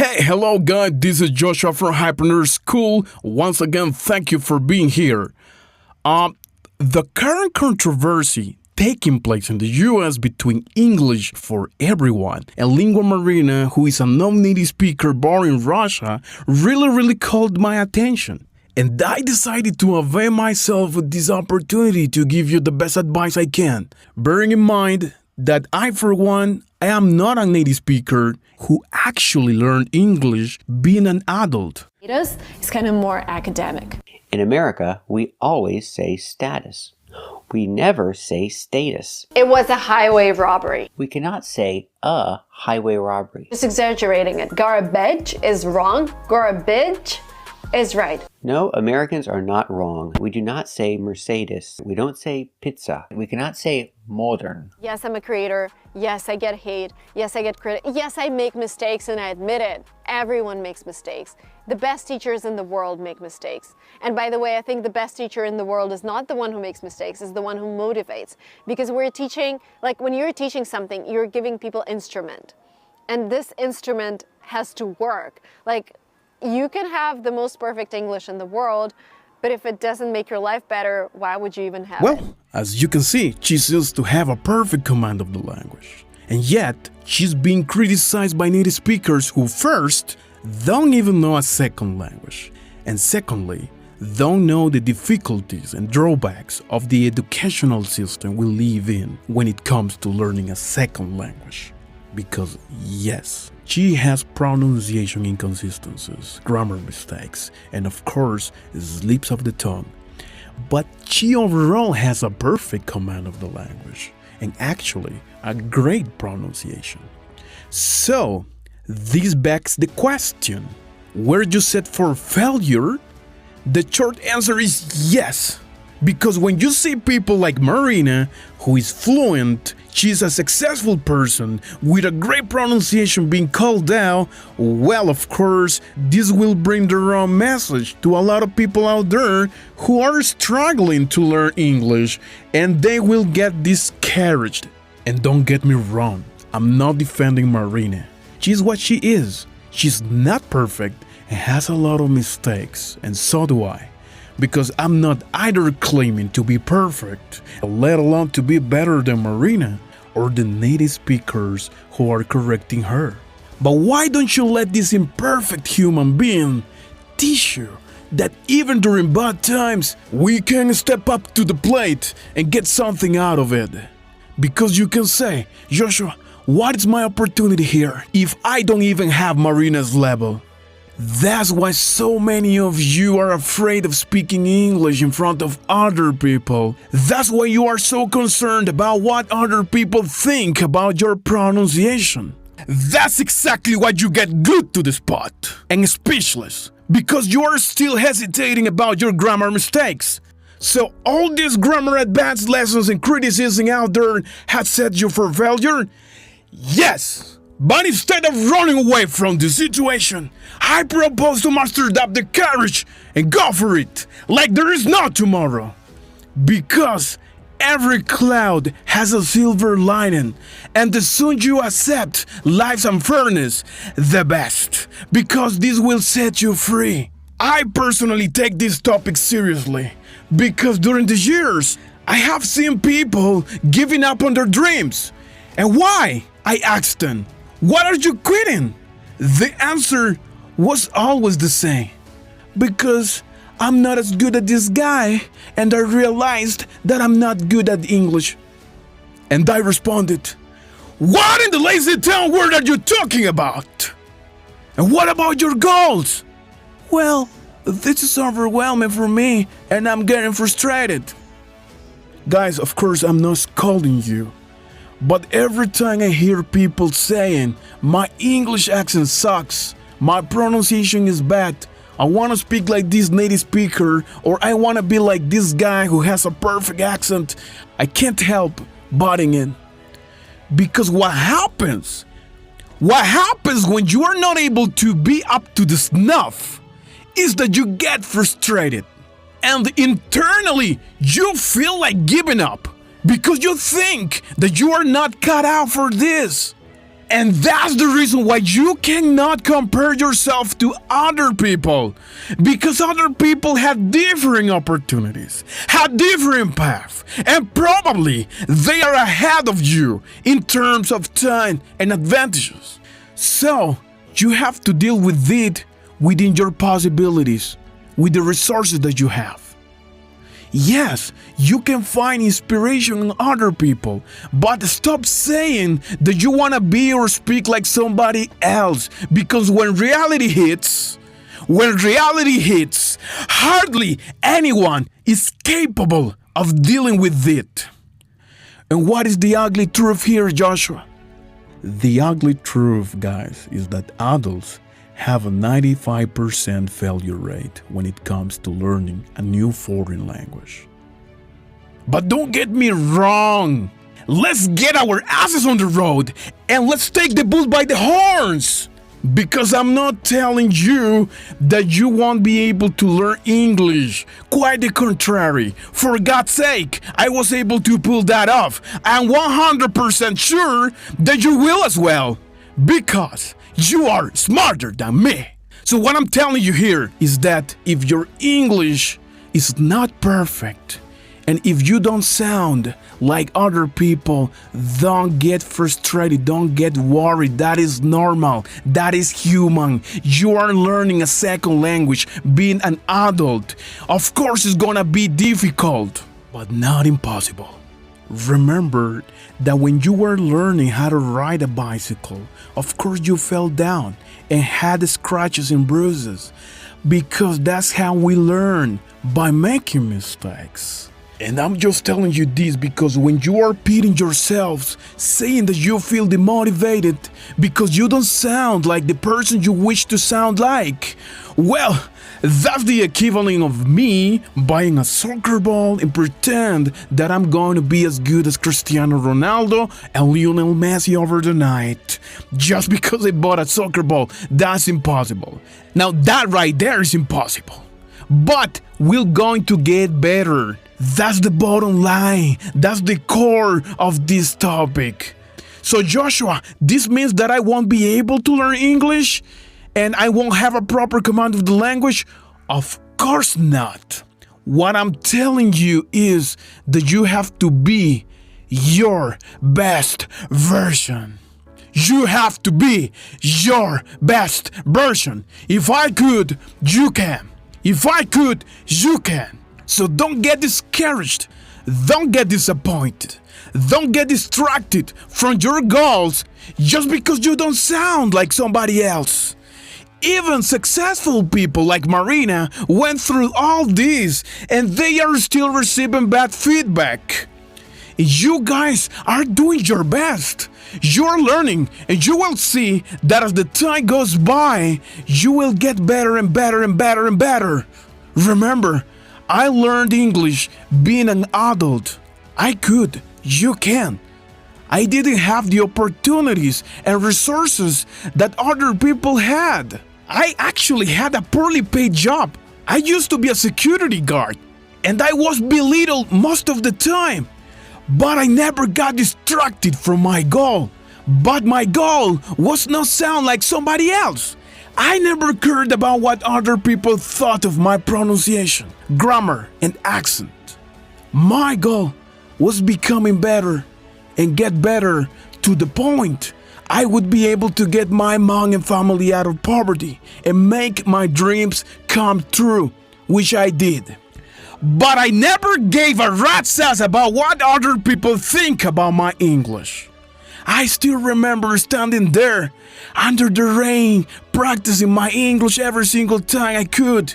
Hey, hello guys, this is Joshua from Hypreneur School. Once again, thank you for being here. The current controversy taking place in the US between English for everyone and linguamarina, who is a non-native speaker born in Russia, really called my attention. And I decided to avail myself of this opportunity to give you the best advice I can, bearing in mind that I, for one, I am not a native speaker who actually learned English being an adult. It's kind of more academic. In America, we always say status. We never say status. It was a highway robbery. We cannot say a highway robbery. Just exaggerating it. Garbage is wrong. Garbage is right. No, Americans are not wrong. We do not say Mercedes. We don't say pizza. We cannot say modern. Yes, I'm a creator. Yes, I get hate. Yes, I get credit. Yes, I make mistakes and I admit it. Everyone makes mistakes. The best teachers in the world make mistakes. And by the way, I think the best teacher in the world is not the one who makes mistakes, is the one who motivates. Because we're teaching, like when you're teaching something, you're giving people instrument. And this instrument has to work. Like, you can have the most perfect English in the world, but if it doesn't make your life better, why would you even have it? Well, as you can see, she seems to have a perfect command of the language. And yet, she's being criticized by native speakers who first, don't even know a second language, and secondly, don't know the difficulties and drawbacks of the educational system we live in when it comes to learning a second language. Because yes, she has pronunciation inconsistencies, grammar mistakes, and of course, slips of the tongue. But she overall has a perfect command of the language, and actually a great pronunciation. So, this begs the question, were you set for failure? The short answer is yes. Because when you see people like Marina, who is fluent, she's a successful person with a great pronunciation being called out, well, of course, this will bring the wrong message to a lot of people out there who are struggling to learn English, and they will get discouraged. And don't get me wrong, I'm not defending Marina. She's what she is. She's not perfect and has a lot of mistakes, and so do I. Because I'm not either claiming to be perfect, let alone to be better than Marina or the native speakers who are correcting her. But why don't you let this imperfect human being teach you that even during bad times, we can step up to the plate and get something out of it? Because you can say, Joshua, what is my opportunity here if I don't even have Marina's level? That's why so many of you are afraid of speaking English in front of other people. That's why you are so concerned about what other people think about your pronunciation. That's exactly why you get glued to the spot and speechless, because you are still hesitating about your grammar mistakes. So all these grammar advanced lessons and criticism out there have set you for failure? Yes! But instead of running away from the situation, I propose to muster up the courage and go for it, like there is no tomorrow. Because every cloud has a silver lining, and the sooner you accept life's unfairness, the best, because this will set you free. I personally take this topic seriously, because during the years, I have seen people giving up on their dreams. And why? I asked them. Why are you quitting? The answer was always the same. Because I'm not as good as this guy, and I realized that I'm not good at English. And I responded, what in the lazy town world are you talking about? And what about your goals? Well, this is overwhelming for me, and I'm getting frustrated. Guys, of course I'm not scolding you. But every time I hear people saying, my English accent sucks, my pronunciation is bad, I want to speak like this native speaker, or I want to be like this guy who has a perfect accent, I can't help butting in. Because what happens when you are not able to be up to the snuff is that you get frustrated. And internally, you feel like giving up. Because you think that you are not cut out for this. And that's the reason why you cannot compare yourself to other people. Because other people had different opportunities, had different paths, and probably they are ahead of you in terms of time and advantages. So, you have to deal with it within your possibilities, with the resources that you have. Yes, you can find inspiration in other people, but stop saying that you want to be or speak like somebody else, because when reality hits, hardly anyone is capable of dealing with it. And what is the ugly truth here, Joshua? The ugly truth, guys, is that adults have a 95% failure rate when it comes to learning a new foreign language. But don't get me wrong. Let's get our asses on the road and let's take the bull by the horns. Because I'm not telling you that you won't be able to learn English. Quite the contrary. For God's sake, I was able to pull that off. I'm 100% sure that you will as well. Because you are smarter than me. So what I'm telling you here is that if your English is not perfect, and if you don't sound like other people, don't get frustrated, don't get worried. That is normal, that is human. You are learning a second language, being an adult. Of course it's gonna be difficult, but not impossible. Remember that when you were learning how to ride a bicycle, of course you fell down and had scratches and bruises, because that's how we learn, by making mistakes. And I'm just telling you this because when you are beating yourselves, saying that you feel demotivated because you don't sound like the person you wish to sound like, well, that's the equivalent of me buying a soccer ball and pretend that I'm going to be as good as Cristiano Ronaldo and Lionel Messi over the night. Just because I bought a soccer ball, that's impossible. Now that right there is impossible. But we're going to get better. That's the bottom line. That's the core of this topic. So Joshua, this means that I won't be able to learn English and I won't have a proper command of the language? Of course not. What I'm telling you is that you have to be your best version. You have to be your best version. If I could, you can. If I could, you can. So don't get discouraged. Don't get disappointed. Don't get distracted from your goals just because you don't sound like somebody else. Even successful people like Marina went through all this and they are still receiving bad feedback. You guys are doing your best. You're learning and you will see that as the time goes by, you will get better and better and better and better. Remember, I learned English being an adult. I could. You can. I didn't have the opportunities and resources that other people had. I actually had a poorly paid job. I used to be a security guard and I was belittled most of the time. But I never got distracted from my goal. But my goal was not sound like somebody else. I never cared about what other people thought of my pronunciation, grammar, and accent. My goal was becoming better and get better to the point I would be able to get my mom and family out of poverty and make my dreams come true, which I did. But I never gave a rat's ass about what other people think about my English. I still remember standing there under the rain, practicing my English every single time I could,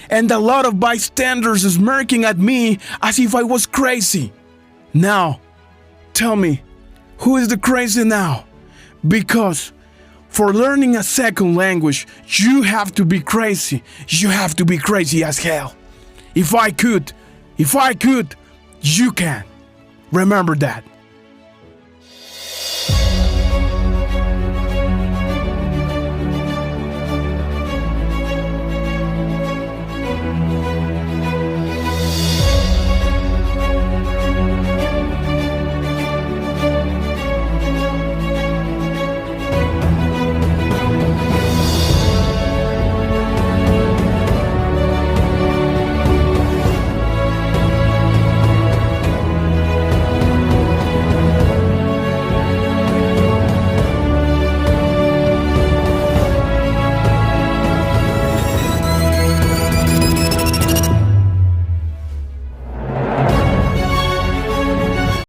and a lot of bystanders smirking at me as if I was crazy. Now, tell me, who is the crazy now? Because for learning a second language, you have to be crazy. You have to be crazy as hell. If I could, you can. Remember that.